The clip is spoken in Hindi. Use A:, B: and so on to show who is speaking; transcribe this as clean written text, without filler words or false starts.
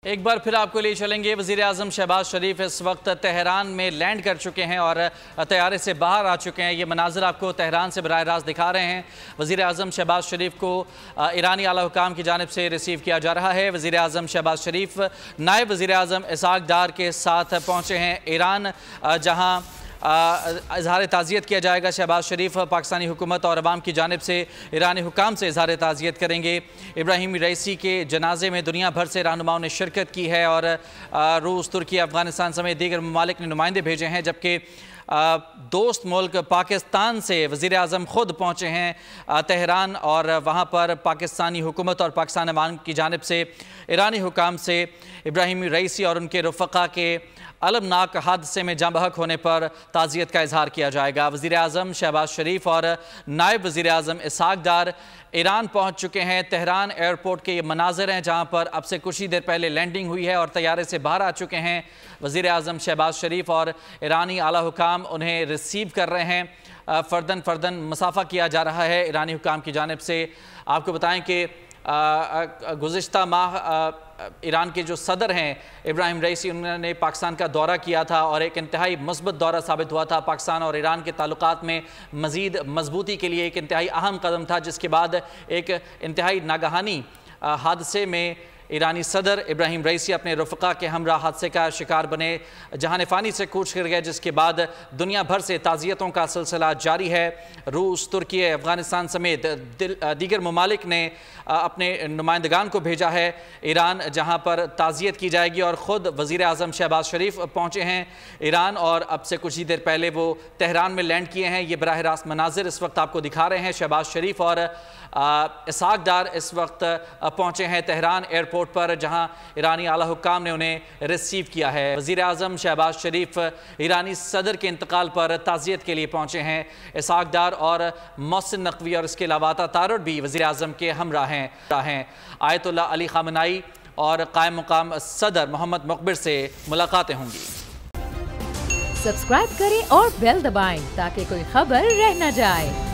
A: एक बार फिर आपको लिए चलेंगे। वज़ीर आज़म शहबाज शरीफ इस वक्त तेहरान में लैंड कर चुके हैं और तैयारे से बाहर आ चुके हैं। ये मनाज़र आपको तेहरान से बराह रास्त दिखा रहे हैं। वज़ीर आज़म शहबाज शरीफ को ईरानी आला हुकाम की जानिब से रिसीव किया जा रहा है। वज़ीर आज़म शहबाज शरीफ नायब वज़ीर आज़म इसहाक डार के साथ पहुँचे हैं ईरान, जहाँ इजहार ताज़ियत किया जाएगा। शहबाज शरीफ पाकिस्तानी हुकूमत और अवाम की जानिब से ईरानी हुकाम से इजहार ताज़ियत करेंगे। इब्राहिम रईसी के जनाजे में दुनिया भर से रहनुमाओं ने शिरकत की है और रूस, तुर्की, अफ़गानिस्तान समेत दीगर ममालिक ने नुमाइंदे भेजे हैं, जबकि दोस्त मुल्क पाकिस्तान से वज़ीर आज़म ख़ुद पहुँचे हैं तेहरान और वहाँ पर पाकिस्तानी हुकूमत और पाकिस्तान अवाम की जानिब से ईरानी हुकाम से इब्राहिम रईसी और उनके रफ़क़ा के अलमनाक हादसे में जाँ बहक होने पर ताज़ियत का इजहार किया जाएगा। वज़ीर आज़म शहबाज शरीफ और नायब वज़ीर आज़म इसहाक डार ईरान पहुँच चुके हैं। तेहरान एयरपोर्ट के ये मनाज़र हैं जहाँ पर अब से कुछ ही देर पहले लैंडिंग हुई है और तैयारे से बाहर आ चुके हैं। वज़ीर आज़म शहबाज शरीफ और ईरानी आला हुकाम उन्हें रिसीव कर रहे हैं। फ़र्दन मसाफ़ा किया जा रहा है ईरानी हुकाम की जानिब से। आपको बताएँ कि गुज़िश्ता माह ईरान के जो सदर हैं इब्राहिम रईसी, उन्होंने पाकिस्तान का दौरा किया था और एक इंतहाई मस्बत दौरा साबित हुआ था। पाकिस्तान और ईरान के ताल्लुकात में मज़ीद मजबूती के लिए एक इंतहाई अहम कदम था, जिसके बाद एक इंतहाई नागहानी हादसे में ईरानी सदर इब्राहिम रईसी अपने रफ़क़ा के हमरा हादसे का शिकार बने, जहान फ़ानी से कूच कर गए, जिसके बाद दुनिया भर से ताज़ियतों का सिलसिला जारी है। रूस, तुर्की, अफ़गानिस्तान समेत दीगर ममालिक ने अपने नुमाइंदगान को भेजा है ईरान, जहाँ पर ताज़ियत की जाएगी और ख़ुद वज़ीर आज़म शहबाज शरीफ पहुँचे हैं ईरान और अब से कुछ ही देर पहले वो तेहरान में लैंड किए हैं। ये बराह रास्त मनाज़िर इस वक्त आपको दिखा रहे हैं। शहबाज शरीफ और इसहाक डार इस वक्त पहुँचे हैं तेहरान एयरपोर्ट पर, जहां ईरानी आला हुक्काम ने उन्हें रिसीव किया है। वज़ीर आज़म शहबाज शरीफ ईरानी सदर के इंतकाल पर ताज़ियत के लिए पहुँचे हैं। इसहाक डार और मोहसिन नकवी और इसके अलावा तारुड भी वज़ीर आज़म के हमरा हैं। आयतुल्लाह अली ख़ामेनी और कायम मुकाम सदर मोहम्मद मुक़बिर से मुलाकातें होंगी।
B: सब्सक्राइब करें और बेल दबाएं ताकि कोई खबर रह न जाए।